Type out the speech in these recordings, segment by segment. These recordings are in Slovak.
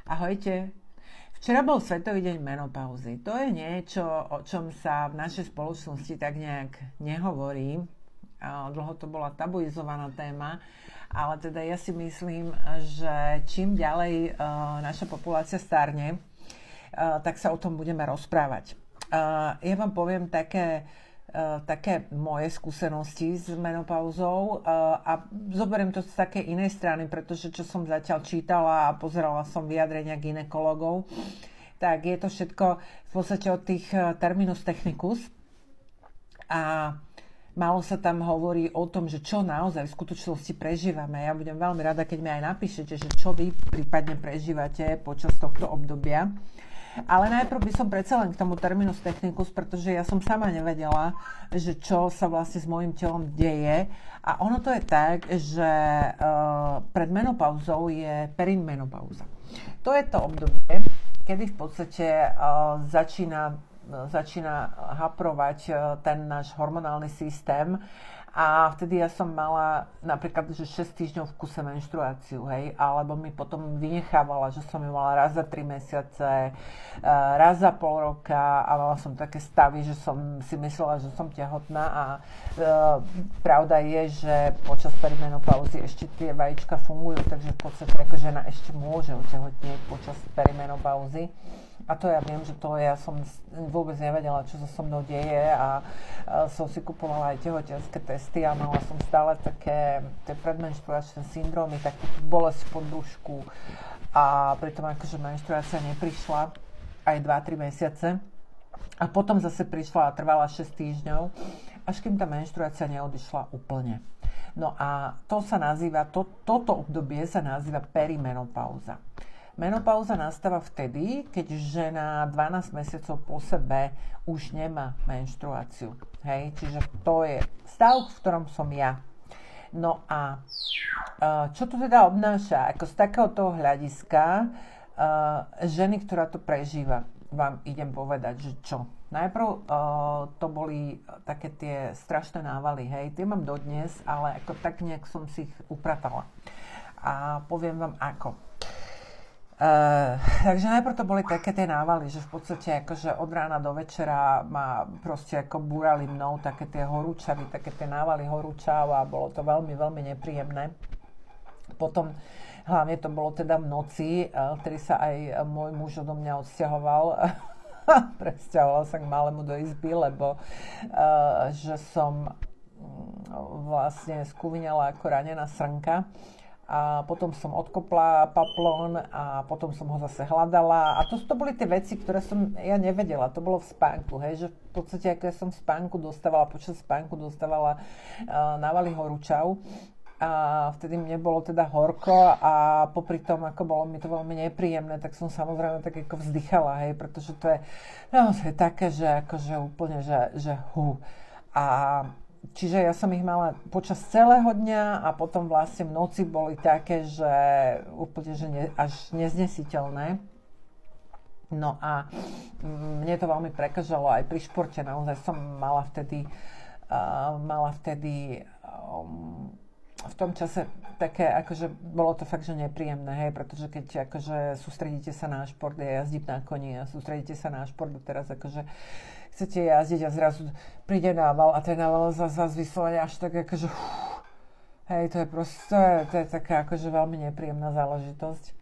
Ahojte. Včera bol Svetový deň menopauzy. To je niečo, o čom sa v našej spoločnosti tak nejak nehovorí. Dlho to bola tabuizovaná téma, ale teda ja si myslím, že čím ďalej naša populácia starne, tak sa o tom budeme rozprávať. Ja vám poviem také moje skúsenosti s menopauzou a zoberiem to z takej inej strany, pretože čo som zatiaľ čítala a pozerala som vyjadrenia gynekologov, tak je to všetko v podstate od tých terminus technicus a málo sa tam hovorí o tom, že čo naozaj v skutočnosti prežívame. Ja budem veľmi rada, keď mi aj napíšete, že čo vy prípadne prežívate počas tohto obdobia. Ale najprv by som predsa len k tomu terminus technicus, pretože ja som sama nevedela, že čo sa vlastne s môjim telom deje. A ono to je tak, že pred menopauzou je perimenopauza. To je to obdobie, kedy v podstate začína haprovať ten náš hormonálny systém. A vtedy ja som mala napríklad, že 6 týždňov v kuse menštruáciu, hej, alebo mi potom vynechávala, že som ju mala raz za 3 mesiace, raz za pol roka a mala som také stavy, že som si myslela, že som tehotná a pravda je, že počas perimenopauzy ešte tie vajíčka fungujú, takže v podstate ako žena ešte môže otehotnieť počas perimenopauzy. A to ja viem, že to ja som vôbec nevedela, čo sa so mnou deje a som si kupovala aj tehotenské testy a mala som stále také tie predmenštruačné syndrómy, takú bolesť v podbrušku a pritom akože menštruácia neprišla aj 2-3 mesiace a potom zase prišla a trvala 6 týždňov, až kým tá menštruácia neodišla úplne. No a to sa nazýva, toto obdobie sa nazýva perimenopauza. Menopauza nastáva vtedy, keď žena 12 mesiacov po sebe už nemá menštruáciu. Hej? Čiže to je stav, v ktorom som ja. No a čo to teda obnáša? Ako z takéhoto hľadiska ženy, ktorá to prežíva, vám idem povedať, že čo? Najprv to boli také tie strašné návaly, hej? Tie mám dodnes, ale ako tak nejak som si ich upratala. A poviem vám ako. Takže najprv to boli také tie návaly, že v podstate akože od rána do večera ma proste ako búrali mnou také tie horúčavy, také tie návaly horúčav a bolo to veľmi, veľmi nepríjemné. Potom hlavne to bolo teda v noci, ktorý sa aj môj muž odo mňa odsťahoval. Presťahoval sa k malému do izby, lebo že som vlastne skúviňala ako ranená srnka. A potom som odkopla paplón a potom som ho zase hľadala. A to boli tie veci, ktoré som ja nevedela. To bolo v spánku, hej, že v podstate, ako ja som v spánku počas spánku dostávala návaly horúčav. A vtedy mne bolo teda horko a popri tom, ako bolo mi to veľmi nepríjemné, tak som samozrejme tak ako vzdychala, hej, pretože to je naozaj také, že akože úplne, že A čiže ja som ich mala počas celého dňa a potom vlastne v noci boli také, že úplne že až neznesiteľné. No a mne to veľmi prekážalo aj pri športe. Naozaj som mala vtedy v tom čase také, akože bolo to fakt, že nepríjemné, hej, pretože keď akože sústredíte sa na šport, ja jazdím na koni a sústredíte sa na šport a teraz akože chcete jazdiť a zrazu príde nával a ten nával zase vyslovene až tak akože hej, to je proste, to je taká akože veľmi nepríjemná záležitosť.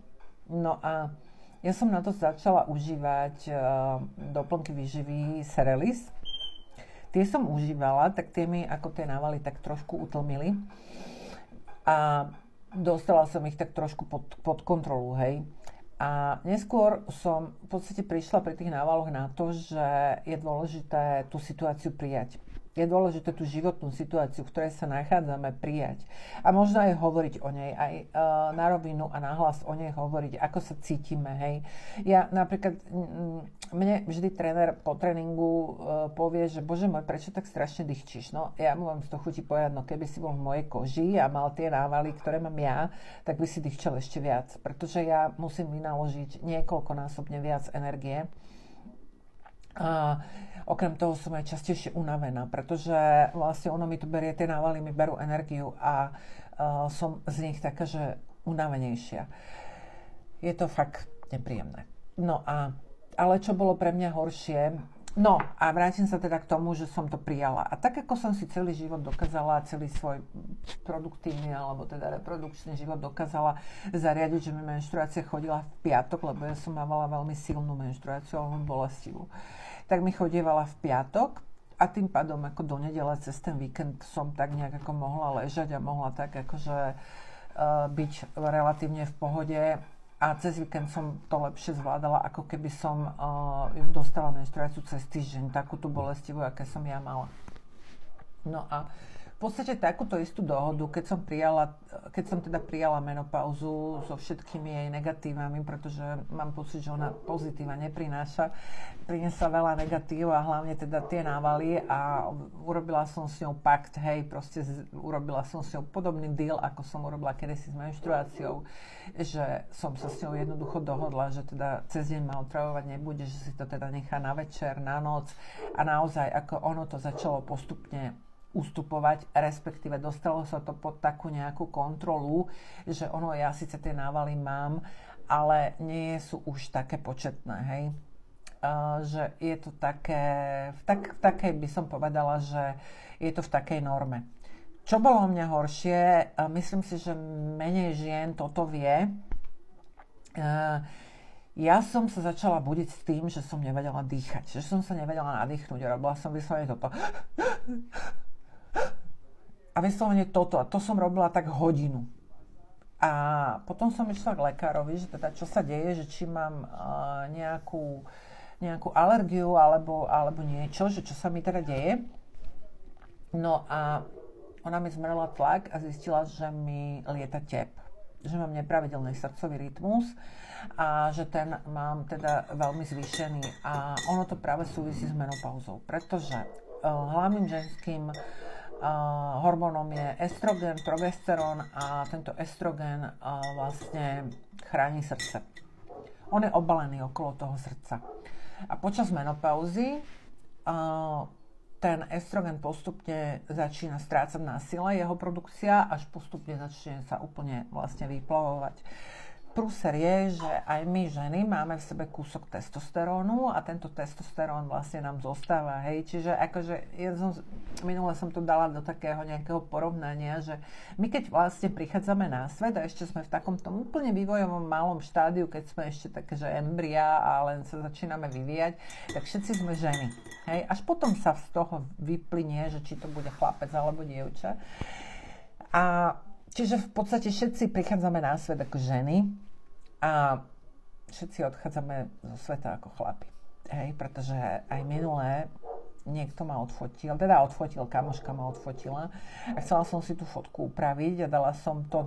No a ja som na to začala užívať doplnky výživy Cerealis. Tie som užívala, tak tie mi ako tie návaly tak trošku utlmili. A dostala som ich tak trošku pod kontrolu, hej. A neskôr som v podstate prišla pri tých návaloch na to, že je dôležité tú situáciu prijať. Je dôležité tú životnú situáciu, v ktorej sa nachádzame, prijať. A možno aj hovoriť o nej, aj na rovinu a nahlas o nej hovoriť, ako sa cítime, hej. Ja napríklad, mne vždy tréner po tréningu povie, že bože môj, prečo tak strašne dýchčíš? No, ja mu vám z toho chutí povedať, no keby si bol v mojej koži a mal tie návaly, ktoré mám ja, tak by si dýchčal ešte viac. Pretože ja musím vynaložiť niekoľkonásobne viac energie. A okrem toho som aj častejšie unavená, pretože vlastne ono mi to berie, tie návaly mi berú energiu a som z nich taká, že unavenejšia. Je to fakt nepríjemné. No a, ale čo bolo pre mňa horšie, no a vrátim sa teda k tomu, že som to prijala. A tak, ako som si celý život dokázala, celý svoj produktívny alebo teda reprodukčný život dokázala zariadiť, že mi menštruácia chodila v piatok, lebo ja som mávala veľmi silnú menštruáciu, alebo bolestivú. Tak mi chodievala v piatok a tým pádom ako do nedele cez ten víkend som tak nejak ako mohla ležať a mohla tak akože byť relatívne v pohode. A cez víkend som to lepšie zvládala, ako keby som dostala menštruáciu cez týždeň, takúto bolestivú, aké som ja mala. No a v podstate takúto istú dohodu, keď som teda prijala menopauzu so všetkými jej negatívami, pretože mám pocit, že ona pozitíva neprináša, priniesla veľa negatív a hlavne teda tie návaly a urobila som s ňou pakt, hej, proste urobila som s ňou podobný deal, ako som urobila kedysi s menštruáciou, že som sa s ňou jednoducho dohodla, že teda cez deň ma otravovať nebude, že si to teda nechá na večer, na noc a naozaj ako ono to začalo postupne ustupovať, respektíve dostalo sa to pod takú nejakú kontrolu, že ono, ja síce tie návaly mám, ale nie sú už také početné, hej. Že je to také, v takej by som povedala, že je to v takej norme. Čo bolo u mňa horšie, myslím si, že menej žien toto vie. Ja som sa začala budiť s tým, že som nevedela dýchať, že som sa nevedela nadýchnuť, robila som vyslovene toto. A vyslovene toto. A to som robila tak hodinu. A potom som išla k lekárovi, že teda čo sa deje, že či mám nejakú alergiu alebo niečo, že čo sa mi teda deje. No a ona mi zmerala tlak a zistila, že mi lieta tep. Že mám nepravidelný srdcový rytmus a že ten mám teda veľmi zvýšený. A ono to práve súvisí s menopauzou, pretože hlavným ženským hormónom je estrogen, progesterón a tento estrogen vlastne chráni srdce. On je obalený okolo toho srdca. A počas menopauzy ten estrogen postupne začína strácať na sile, jeho produkcia, až postupne začne sa úplne vlastne vyplavovať. Prúser je, že aj my ženy máme v sebe kúsok testosterónu a tento testosterón vlastne nám zostáva, hej. Čiže akože minule som to dala do takého nejakého porovnania, že my keď vlastne prichádzame na svet a ešte sme v takomto úplne vývojovom malom štádiu, keď sme ešte také, že embria a len sa začíname vyvíjať, tak všetci sme ženy, hej. Až potom sa z toho vyplynie, že či to bude chlapec alebo dievča. A čiže v podstate všetci prichádzame na svet ako ženy a všetci odchádzame zo sveta ako chlapi. Hej, pretože aj minulé niekto ma odfotil, kamoška ma odfotila a chcela som si tú fotku upraviť a dala som to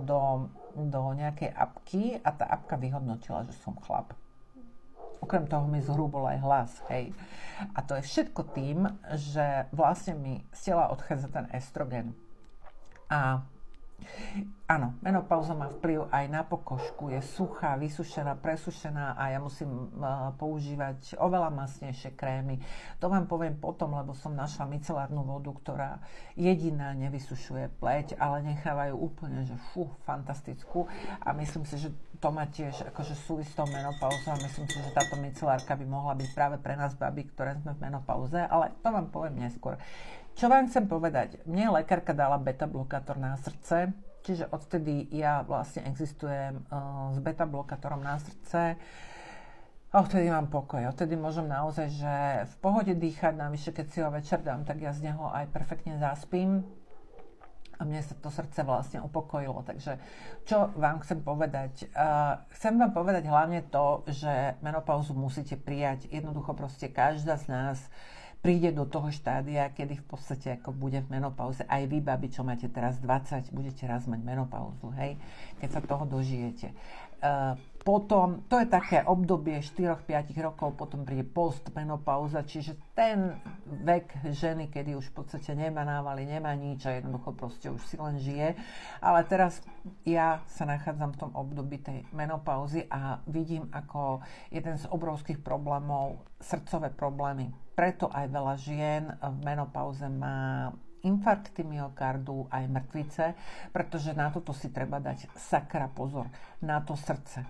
do nejakej apky a tá apka vyhodnotila, že som chlap. Okrem toho mi zhrubol aj hlas, hej. A to je všetko tým, že vlastne mi z tela odchádza ten estrogen. A áno, menopauza má vplyv aj na pokožku, je suchá, vysušená, presušená a ja musím používať oveľa masnejšie krémy. To vám poviem potom, lebo som našla micelárnu vodu, ktorá jediná nevysušuje pleť, ale nechávajú úplne, že fantastickú a myslím si, že to má tiež akože súvisí s tou menopauzou a myslím si, že táto micelárka by mohla byť práve pre nás baby, ktoré sme v menopauze, ale to vám poviem neskôr. Čo vám chcem povedať? Mne lekárka dala beta-blokátor na srdce, čiže odtedy ja vlastne existujem s beta-blokátorom na srdce a odtedy mám pokoj. Odtedy môžem naozaj, že v pohode dýchať, navyše keď si ho večer dám, tak ja z neho aj perfektne zaspím a mne sa to srdce vlastne upokojilo. Takže čo vám chcem povedať? Chcem vám povedať hlavne to, že menopauzu musíte prijať. Jednoducho proste každá z nás príde do toho štádia, kedy v podstate ako bude v menopauze. Aj vy, babi, čo máte teraz 20, budete raz mať menopauzu, hej? Keď sa toho dožijete. Potom, to je také obdobie 4-5 rokov, potom príde postmenopauza, čiže ten vek ženy, kedy už v podstate nemá návaly, nemá nič a jednoducho proste už si len žije. Ale teraz ja sa nachádzam v tom období tej menopauzy a vidím ako jeden z obrovských problémov srdcové problémy. Preto aj veľa žien v menopauze má infarkty myokardu, aj mŕtvice, pretože na toto si treba dať sakra pozor, na to srdce.